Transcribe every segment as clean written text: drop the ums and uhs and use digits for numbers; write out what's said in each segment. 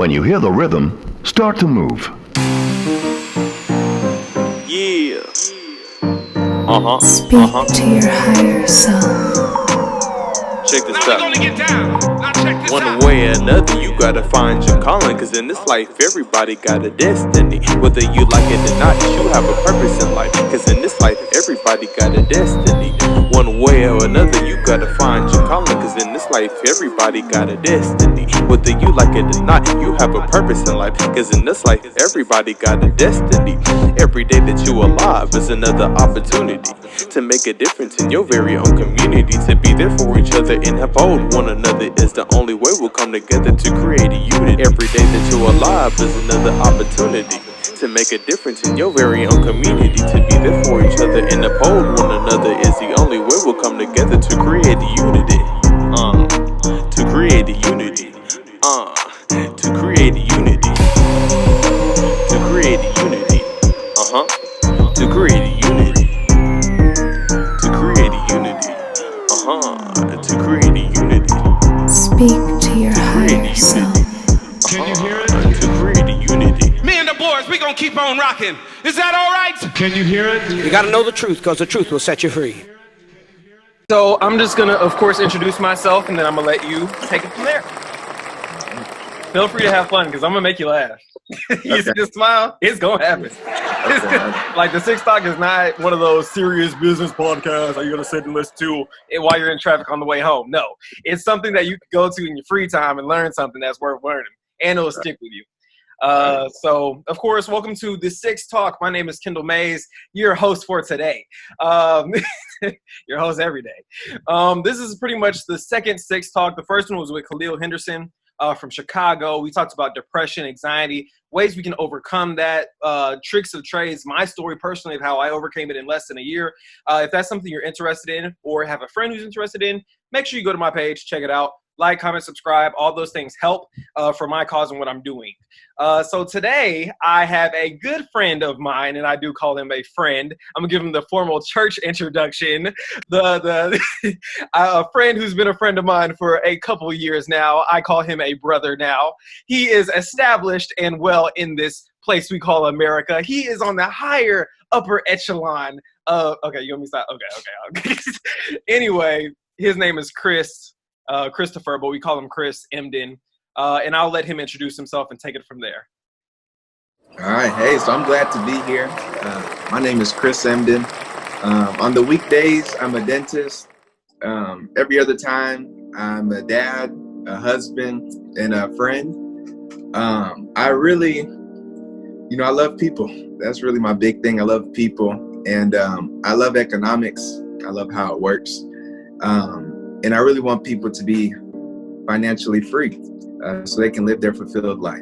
When you hear the rhythm, start to move. Yeah. Speak to your higher self. Check this out. One way or another, you gotta find your calling. Cause in this life, everybody got a destiny. Whether you like it or not, you have a purpose in life. Cause in this life, everybody got a destiny. One way or another, you gotta find your calling. Cause in this life, everybody got a destiny. Whether you like it or not, you have a purpose in life. Cause in this life, everybody got a destiny. Every day that you alive is another opportunity to make a difference in your very own community. To be there for each other and uphold one another is the only way we'll come together to create a unit. Every day that you're alive is another opportunity to make a difference in your very own community. To be there for each other and uphold one another is the only way we'll come together to create a unity. To create a unity. To create a unity. To create a unity. To create a unity. To create a unity. To create a unity. Speak to your higher self. Can you hear it? To create a unity. Me and the boys, we gonna keep on rocking. Is that all right? Can you hear it? You gotta know the truth, because the truth will set you free. So I'm just gonna, of course, introduce myself, and then I'm gonna let you take it from there. Feel free to have fun, because I'm gonna make you laugh. You see the smile? It's gonna happen. Like the Six Talk is not one of those serious business podcasts that you're gonna sit and listen to while you're in traffic on the way home. No, it's something that you can go to in your free time and learn something that's worth learning, and it'll stick with you. So, of course, welcome to the Six Talk. My name is Kendall Mays, your host for today. Your host every day. This is pretty much the second Six Talk. The first one was with Khalil Henderson from Chicago. We talked about depression, anxiety, ways we can overcome that, tricks of trades, my story personally of how I overcame it in less than a year. If that's something you're interested in or have a friend who's interested in, make sure you go to my page, check it out. Like, comment, subscribe. All those things help for my cause and what I'm doing. So today, I have a good friend of mine, and I do call him a friend. I'm going to give him the formal church introduction. A friend who's been a friend of mine for a couple years now. I call him a brother now. He is established and well in this place we call America. He is on the higher upper echelon of... Okay, you want me to stop? Okay. Anyway, his name is Christopher, but we call him Chris Emdin, and I'll let him introduce himself and take it from there. All right, hey, so I'm glad to be here. My name is Chris Emdin. On the weekdays, I'm a dentist. Every other time, I'm a dad, a husband, and a friend. I really, I love people. That's really my big thing. I love people, and I love economics. I love how it works. And I really want people to be financially free so they can live their fulfilled life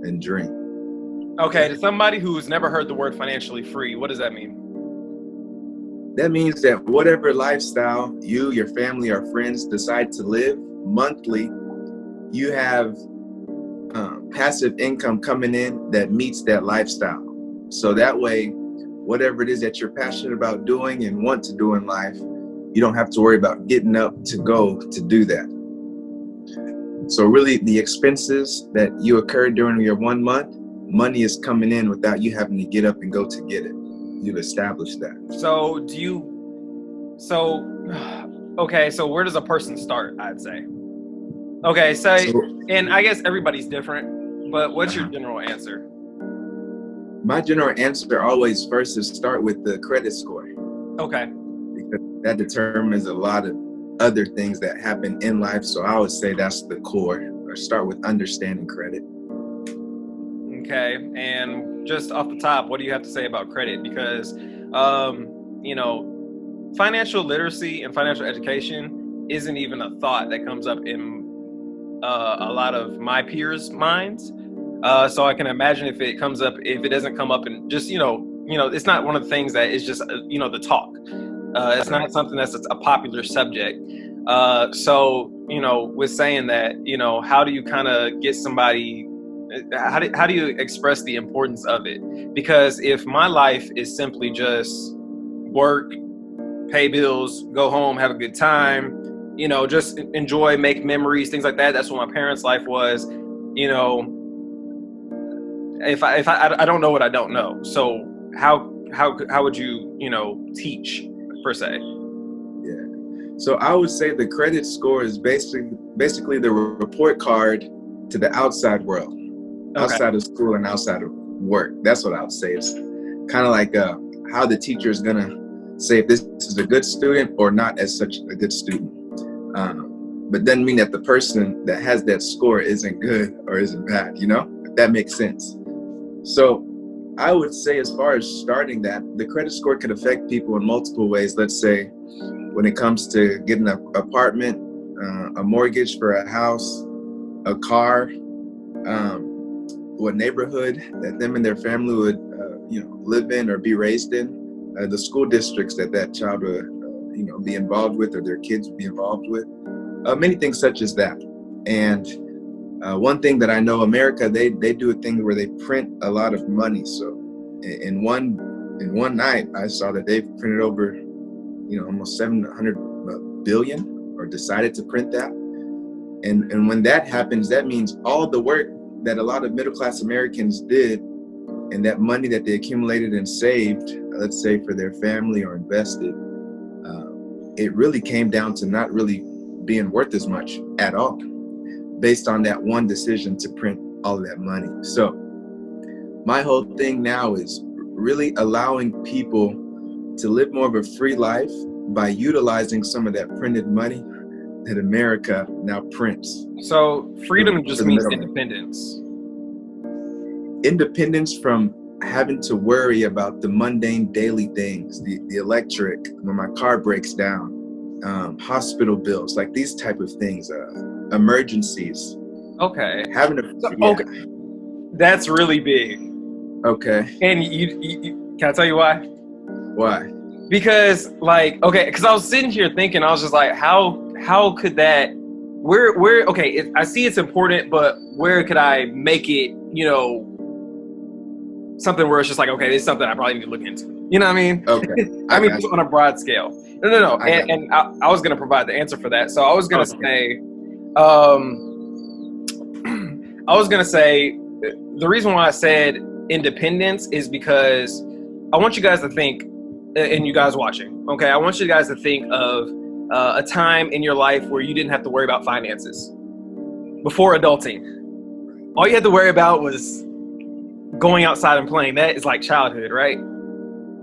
and dream. Okay, to somebody who's never heard the word financially free, what does that mean? That means that whatever lifestyle you, your family, or friends decide to live monthly, you have passive income coming in that meets that lifestyle. So that way, whatever it is that you're passionate about doing and want to do in life, you don't have to worry about getting up to go to do that. So really the expenses that you occur during your 1 month, money is coming in without you having to get up and go to get it. You've established that. So where does a person start, I'd say? Okay, and I guess everybody's different, but what's your general answer? My general answer always first is start with the credit score. Okay. That determines a lot of other things that happen in life. So I would say that's the core, or start with understanding credit. Okay. And just off the top, what do you have to say about credit? Because, financial literacy and financial education isn't even a thought that comes up in a lot of my peers' minds. So I can imagine if it doesn't come up and just, it's not one of the things that is just, the talk. It's not something that's a popular subject. So, with saying that, how do you kind of get somebody, how do you express the importance of it? Because if my life is simply just work, pay bills, go home, have a good time, just enjoy, make memories, things like that. That's what my parents' life was, if I don't know what I don't know. So how would you, teach per se? Yeah. So I would say the credit score is basically the report card to the outside world, outside of school and outside of work. That's what I would say. It's kind of like how the teacher is going to say if this is a good student or not as such a good student. But doesn't mean that the person that has that score isn't good or isn't bad, if that makes sense. So I would say as far as starting that, the credit score could affect people in multiple ways. Let's say when it comes to getting an apartment, a mortgage for a house, a car, what neighborhood that them and their family would live in or be raised in, the school districts that child would be involved with, or their kids would be involved with, many things such as that. And one thing that I know, America, they do a thing where they print a lot of money. So in one night, I saw that they've printed over almost 700 billion, or decided to print that. And when that happens, that means all the work that a lot of middle-class Americans did, and that money that they accumulated and saved, let's say for their family or invested, it really came down to not really being worth as much at all, based on that one decision to print all of that money. So my whole thing now is really allowing people to live more of a free life by utilizing some of that printed money that America now prints. So freedom just means independence. Independence from having to worry about the mundane daily things, the electric, when my car breaks down, hospital bills, like these type of things, emergencies. Okay. Okay. That's really big. Okay. And you can I tell you why? Why? Because because I was sitting here thinking, I was just like, how could that, where okay, I see it's important, but where could I make it, something where it's just like, okay, this is something I probably need to look into. You know what I mean? Okay. I mean, on a broad scale. No. And I was going to provide the answer for that. So I was going to say, the reason why I said independence is because I want you guys to think, and you guys watching, okay, I want you guys to think of a time in your life where you didn't have to worry about finances before adulting. All you had to worry about was going outside and playing. That is like childhood, right?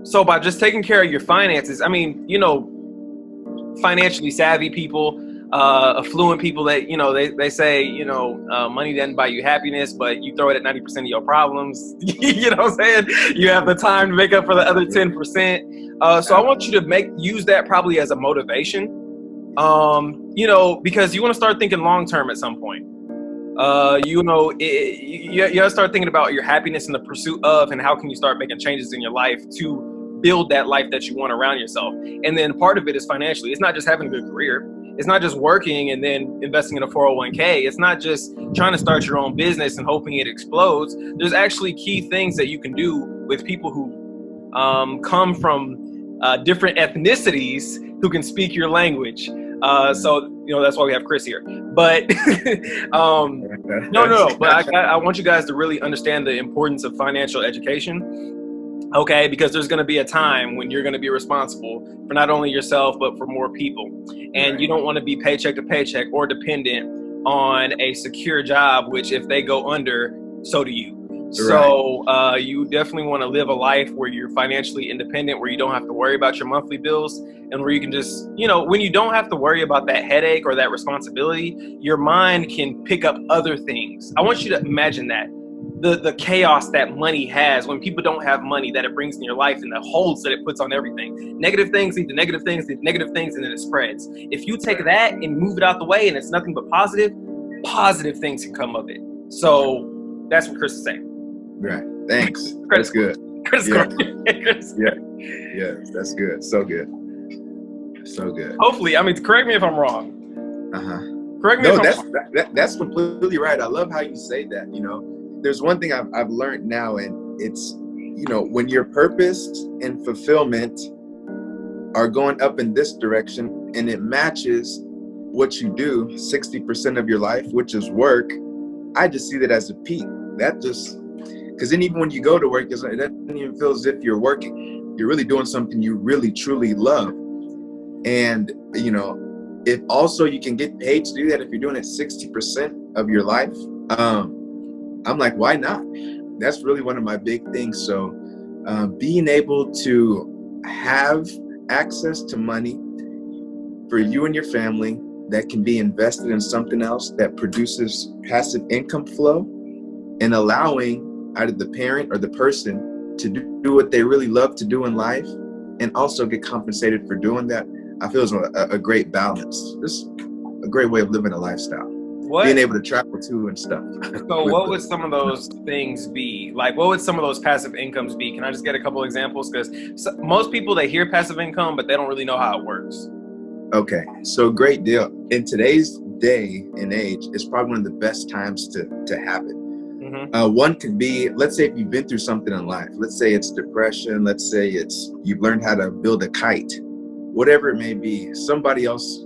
So by just taking care of your finances, I mean, financially savvy people, affluent people that, they say, money doesn't buy you happiness, but you throw it at 90% of your problems. You know what I'm saying? You have the time to make up for the other 10%. So I want you to use that probably as a motivation, because you want to start thinking long-term at some point. You gotta start thinking about your happiness in the pursuit of, and how can you start making changes in your life to build that life that you want around yourself. And then part of it is financially. It's not just having a good career. It's not just working and then investing in a 401k. It's not just trying to start your own business and hoping it explodes. There's actually key things that you can do with people who come from different ethnicities who can speak your language. So that's why we have Chris here. But no. But I want you guys to really understand the importance of financial education. Okay, because there's going to be a time when you're going to be responsible for not only yourself, but for more people. And you don't want to be paycheck to paycheck or dependent on a secure job, which if they go under, so do you. So you definitely want to live a life where you're financially independent, where you don't have to worry about your monthly bills, and where you can just, when you don't have to worry about that headache or that responsibility, your mind can pick up other things. I want you to imagine that. The chaos that money has when people don't have money, that it brings in your life, and the holds that it puts on everything. Negative things lead to negative things, lead to negative things, and then it spreads. If you take that and move it out the way and it's nothing but positive things can come of it. So that's what Chris is saying. Right. Thanks. That's good. Chris. Yeah. Yeah, that's good. So good. So good. Hopefully, correct me if I'm wrong. Correct me if I'm wrong. That's completely right. I love how you say that, There's one thing I've learned now, and it's, when your purpose and fulfillment are going up in this direction and it matches what you do 60% of your life, which is work, I just see that as a peak. That just, Because then even when you go to work, it doesn't even feel as if you're working. You're really doing something you really, truly love. And, you know, if also you can get paid to do that, if you're doing it 60% of your life, I'm like, why not? That's really one of my big things. So being able to have access to money for you and your family that can be invested in something else that produces passive income flow, and allowing either the parent or the person to do what they really love to do in life and also get compensated for doing that, I feel is a great balance. This a great way of living a lifestyle. Being able to travel to and stuff. So what would some of those things be? Like, what would some of those passive incomes be? Can I just get a couple examples? Because most people, they hear passive income, but they don't really know how it works. Okay, so great deal. In today's day and age, it's probably one of the best times to have it. Mm-hmm. One could be, let's say if you've been through something in life. Let's say it's depression. Let's say it's you've learned how to build a kite. Whatever it may be, somebody else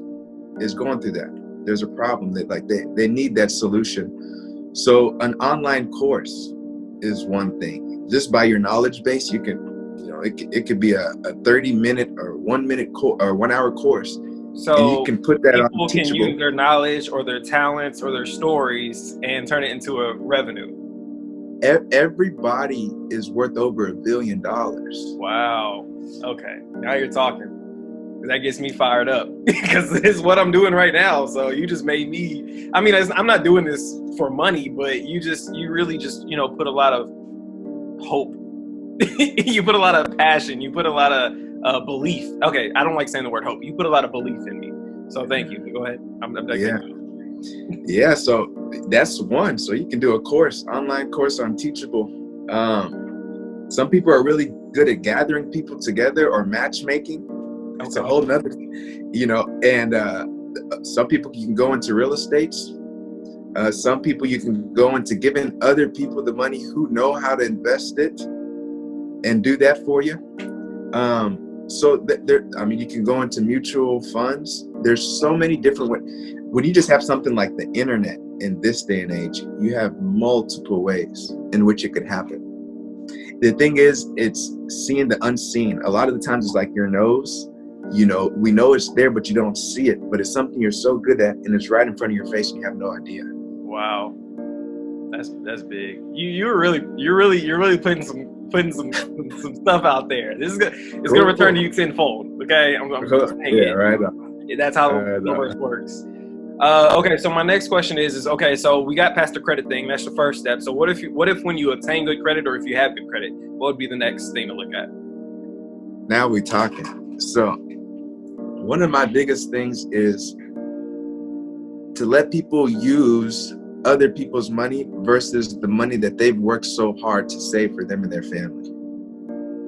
is going through that. There's a problem that like they need that solution. So an online course is one thing. Just by your knowledge base, you can, you know, it could be a 30-minute or 1 minute or 1 hour course. So and you can put that on people can use their knowledge or their talents or their stories and turn it into a revenue. Everybody is worth over $1 billion. Wow. Okay. Now you're talking. That gets me fired up because it's what I'm doing right now. So you just made me, I mean, I'm not doing this for money, but you really just, you know, put a lot of hope. You put a lot of passion. You put a lot of belief. Okay. I don't like saying the word hope. You put a lot of belief in me. So thank you. Go ahead. I'm done. Yeah. So that's one. So you can do a course, online course on Teachable. Some people are really good at gathering people together or matchmaking. It's a whole nother, you know, and some people you can go into real estate. Some people you can go into giving other people the money who know how to invest it and do that for you. You can go into mutual funds. There's so many different ways. When you just have something like the internet in this day and age, you have multiple ways in which it could happen. The thing is, it's seeing the unseen. A lot of the times it's like your nose. You know, we know it's there, but you don't see it. But it's something you're so good at, and it's right in front of your face, and you have no idea. Wow, that's big. You're really putting some stuff out there. This is it's gonna return to you tenfold. Okay, I'm right on. That's how it works. Okay, so my next question is okay. So we got past the credit thing. That's the first step. So what if when you obtain good credit, or if you have good credit, what would be the next thing to look at? Now we're talking. So one of my biggest things is to let people use other people's money versus the money that they've worked so hard to save for them and their family.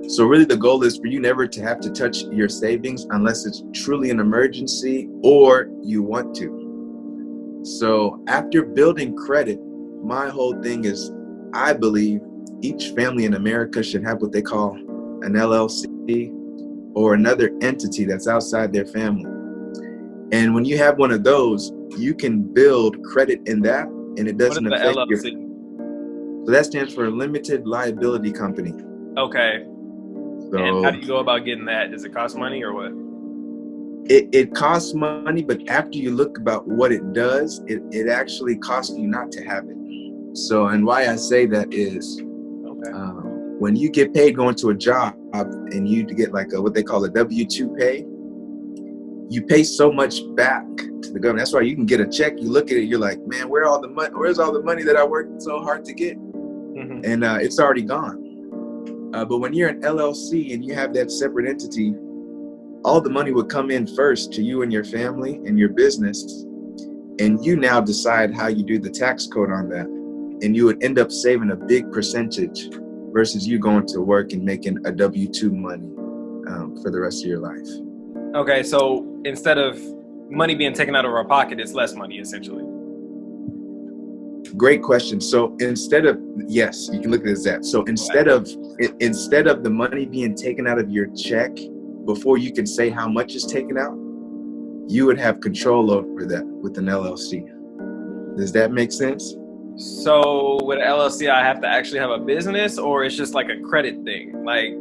So really the goal is for you never to have to touch your savings unless it's truly an emergency or you want to. So after building credit, my whole thing is I believe each family in America should have what they call an LLC or another entity that's outside their family. And when you have one of those, you can build credit in that, and it doesn't affect your. So that stands for a limited liability company. Okay. So, and how do you go about getting that? Does it cost money or what? It costs money, but after you look about what it does, it actually costs you not to have it. So, and why I say that is, when you get paid going to a job and you get like what they call a W-2 pay, you pay so much back to the government. That's why you can get a check. You look at it, you're like, man, where's all the money that I worked so hard to get? Mm-hmm. And it's already gone. But when you're an LLC and you have that separate entity, all the money would come in first to you and your family and your business. And you now decide how you do the tax code on that. And you would end up saving a big percentage versus you going to work and making a W-2 money for the rest of your life. Okay, so instead of money being taken out of our pocket, it's less money essentially. Great question. So instead of, yes, you can look at it as that. So instead of the money being taken out of your check before you can say how much is taken out, you would have control over that with an LLC. Does that make sense? So with LLC, I have to actually have a business, or it's just like a credit thing? Like,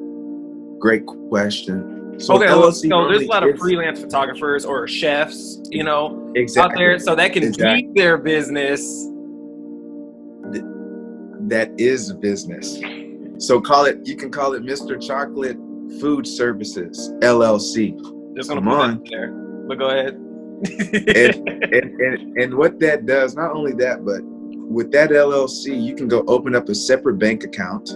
Great question. So okay, well, LLC so there's a lot of it's- freelance photographers or chefs, you know, Exactly. out there, so that can Exactly. keep their business. That is a business. So you can call it Mr. Chocolate Food Services LLC. Just gonna Come put on. that there. But go ahead. And what that does, not only that, but with that LLC, you can go open up a separate bank account.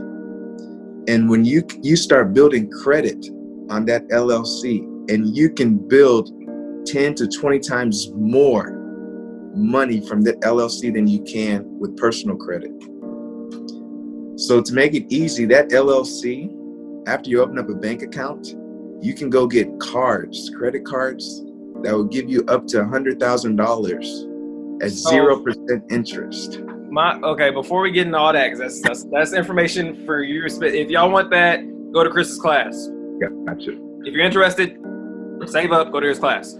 And when you start building credit on that LLC, and you can build 10 to 20 times more money from that LLC than you can with personal credit. So to make it easy, that LLC, after you open up a bank account, you can go get cards, credit cards, that will give you up to $100,000 at 0% interest. Okay, before we get into all that, because that's information for you. If y'all want that, go to Chris's class. Gotcha. If you're interested, save up, go to his class.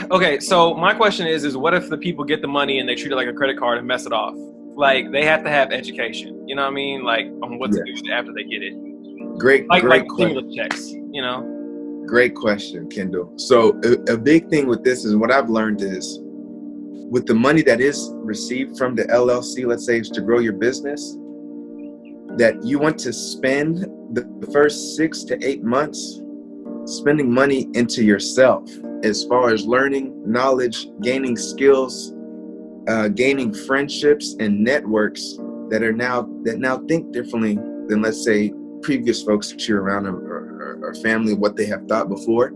Okay, so my question is what if the people get the money and they treat it like a credit card and mess it off? Like, they have to have education, you know what I mean? Like, on what to do after they get it. Great Like question. stimulus checks, you know? Great question, Kendall. So a big thing with this is what I've learned is with the money that is received from the LLC, let's say it's to grow your business, that you want to spend the first 6 to 8 months spending money into yourself as far as learning, knowledge, gaining skills, gaining friendships and networks that now think differently than, let's say, previous folks that you're around or family, what they have thought before,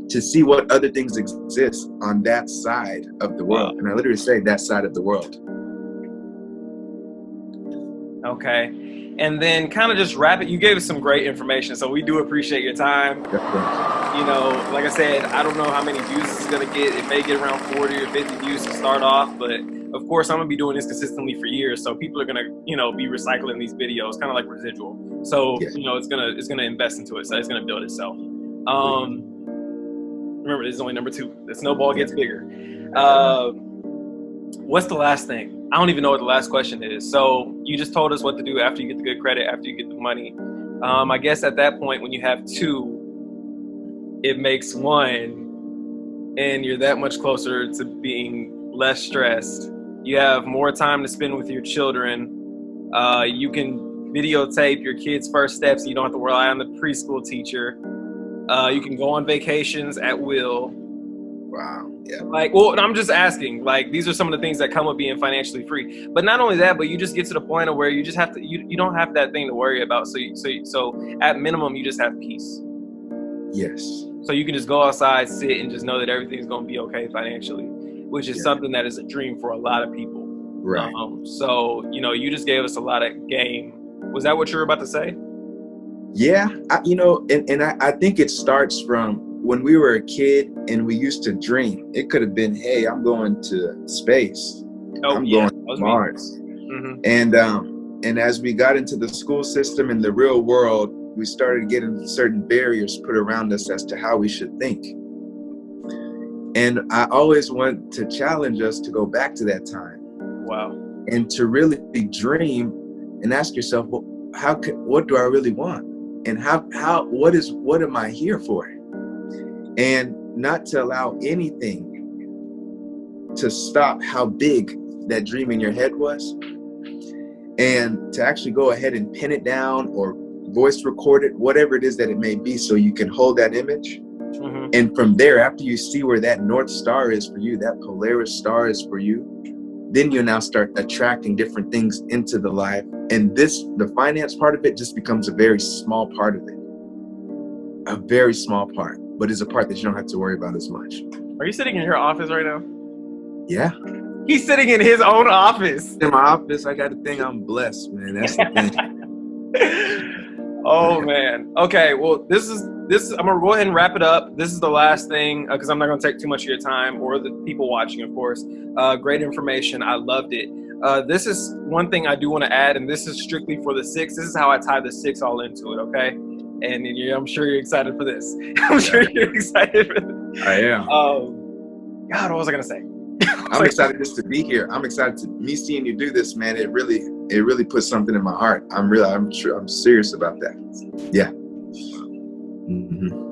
to see what other things exist on that side of the world. And I literally say that side of the world. Okay. And then kind of just wrap it. You gave us some great information, so we do appreciate your time. You know, like I said, I don't know how many views it's going to get. It may get around 40 or 50 views to start off, but of course I'm going to be doing this consistently for years, so people are going to, you know, be recycling these videos, kind of like residual. So, you know, it's going to invest into it, so it's going to build itself. Remember, this is only number 2. The snowball gets bigger. What's the last thing? I don't even know what the last question is. So you just told us what to do after you get the good credit, after you get the money. I guess at that point, when you have 2, it makes 1, and you're that much closer to being less stressed. You have more time to spend with your children. You can videotape your kids' first steps. You don't have to rely on the preschool teacher. You can go on vacations at will. Wow. Yeah. Like, well, I'm just asking, like, these are some of the things that come with being financially free. But not only that, but you just get to the point of where you just have to, you don't have that thing to worry about. So at minimum, you just have peace. Yes. So you can just go outside, sit, and just know that everything's going to be okay financially, which is something that is a dream for a lot of people. Right. So, you know, you just gave us a lot of game. Was that what you were about to say? Yeah. I think it starts from when we were a kid and we used to dream. It could have been, hey, I'm going to space. I'm going to Mars. Mm-hmm. And as we got into the school system and the real world, we started getting certain barriers put around us as to how we should think. And I always want to challenge us to go back to that time. Wow. And to really dream and ask yourself, well, what do I really want? And what am I here for? And not to allow anything to stop how big that dream in your head was. And to actually go ahead and pin it down or voice record it, whatever it is that it may be, so you can hold that image. Mm-hmm. And from there, after you see where that North Star is for you, that Polaris star is for you, then you now start attracting different things into the life. And the finance part of it just becomes a very small part of it. A very small part, but it's a part that you don't have to worry about as much. Are you sitting in your office right now? Yeah. He's sitting in his own office. In my office, I got to think I'm blessed, man. That's the thing. Oh, man. Okay, well, this is I'm going to go ahead and wrap it up. This is the last thing, because I'm not going to take too much of your time or the people watching, of course. Great information. I loved it. This is one thing I do want to add, and this is strictly for the 6. This is how I tie the 6 all into it, okay? And I'm sure you're excited for this. I'm sure you're excited for this. I am. God, what was I going to say? I'm excited just to be here. I'm excited to me seeing you do this, man. It really puts something in my heart. I'm serious about that. Yeah. Mm-hmm.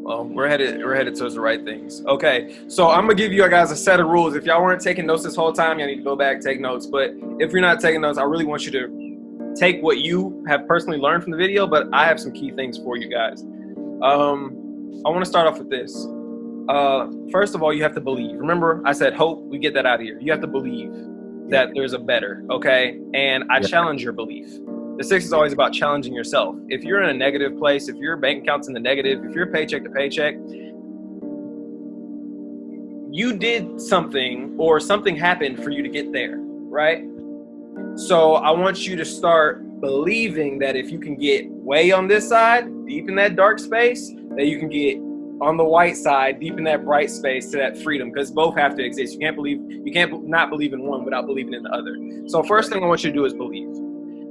Well, we're headed towards the right things. Okay, so I'm gonna give you guys a set of rules. If y'all weren't taking notes this whole time, y'all need to go back, take notes. But if you're not taking notes, I really want you to take what you have personally learned from the video, but I have some key things for you guys. I want to start off with this. First of all, you have to believe. Remember, I said hope. We get that out of here. You have to believe that there's a better, okay? And I challenge your belief. The 6 is always about challenging yourself. If you're in a negative place, if your bank account's in the negative, if you're paycheck to paycheck, you did something or something happened for you to get there, right? So I want you to start believing that if you can get way on this side, deep in that dark space, that you can get on the white side, deep in that bright space to that freedom, because both have to exist. You can't not believe in one without believing in the other. So first thing I want you to do is believe.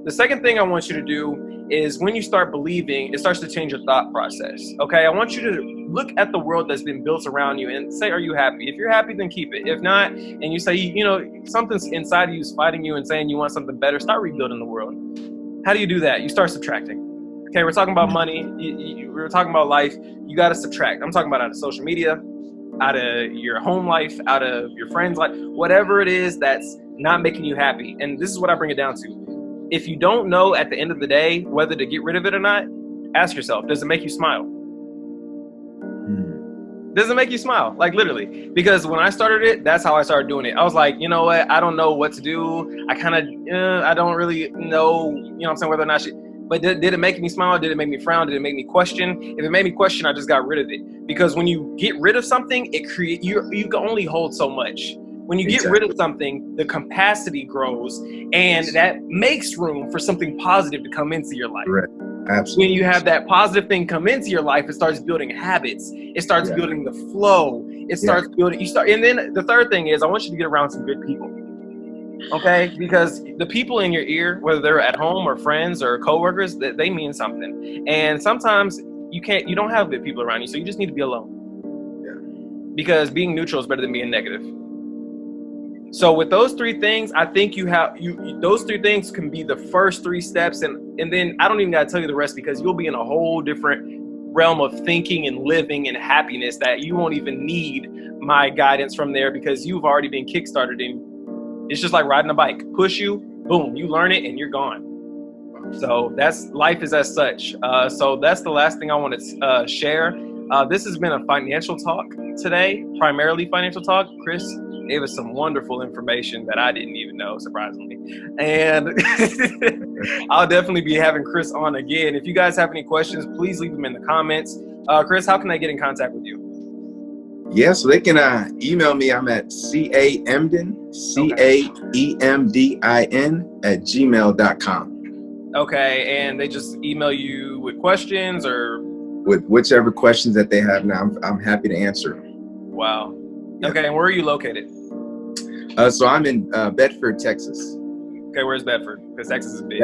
The second thing I want you to do is when you start believing, it starts to change your thought process. Okay, I want you to look at the world that's been built around you and say, are you happy? If you're happy, then keep it. If not, and you say, you know, something's inside of you is fighting you and saying you want something better, start rebuilding the world. How do you do that? You start subtracting. Okay, we're talking about money. We're talking about life. You got to subtract. I'm talking about out of social media, out of your home life, out of your friends' life, whatever it is that's not making you happy. And this is what I bring it down to. If you don't know at the end of the day whether to get rid of it or not, ask yourself, does it make you smile? Does it make you smile? Like literally. Because when I started it, that's how I started doing it. I was like, you know what? I don't know what to do. I kind of, I don't really know, you know what I'm saying, whether or not but did it make me smile? Did it make me frown? Did it make me question? If it made me question, I just got rid of it. Because when you get rid of something, you can only hold so much. When you get rid of something, the capacity grows, and that makes room for something positive to come into your life. Right. Absolutely. When you have that positive thing come into your life, it starts building habits. It starts building the flow. It starts building. And then the third thing is, I want you to get around some good people. Okay, because the people in your ear, whether they're at home or friends or coworkers, they mean something. And sometimes you don't have good people around you, so you just need to be alone. Yeah. Because being neutral is better than being negative. So with those 3 things, I think those 3 things can be the first 3 steps, and then I don't even gotta tell you the rest, because you'll be in a whole different realm of thinking and living and happiness that you won't even need my guidance from there, because you've already been kickstarted. And it's just like riding a bike. Push you, boom, you learn it and you're gone. So that's life is as such. So that's the last thing I want to share. This has been a financial talk today, primarily financial talk. Chris gave us some wonderful information that I didn't even know, surprisingly. And I'll definitely be having Chris on again. If you guys have any questions, please leave them in the comments. Chris, how can I get in contact with you? Yeah, so they can email me. I'm at Emdin, CAEMDIN @gmail.com. Okay, and they just email you with questions or? With whichever questions that they have now, I'm happy to answer. Wow. Yeah. Okay, and where are you located? So I'm in Bedford, Texas. Okay, where's Bedford? Because Texas is big.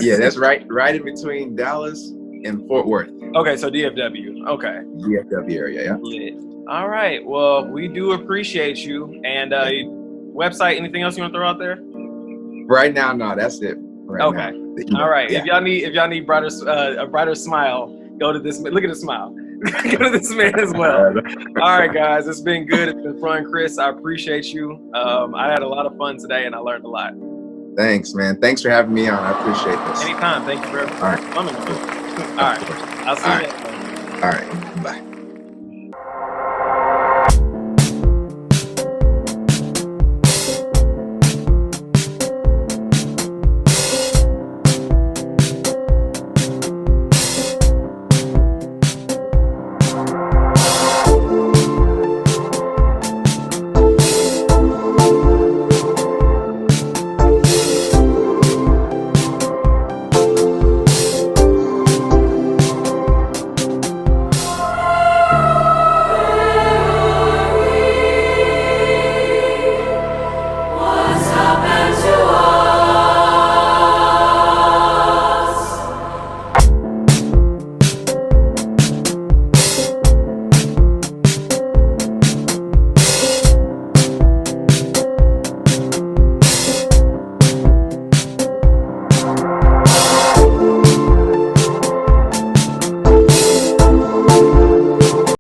Yeah, that's right in between Dallas and Fort Worth. Okay, so DFW. Okay. DFW area, yeah. All right. Well, we do appreciate you. And website, anything else you want to throw out there? Right now, no, that's it. Okay. All right. Yeah. If y'all need a brighter smile, go to this. Look at the smile. Go to this man as well. All right, guys. It's been good. It's been fun, Chris. I appreciate you. I had a lot of fun today, and I learned a lot. Thanks, man. Thanks for having me on. I appreciate this. Anytime. Thank you for coming. All right. I'll see you next time. All right. Bye.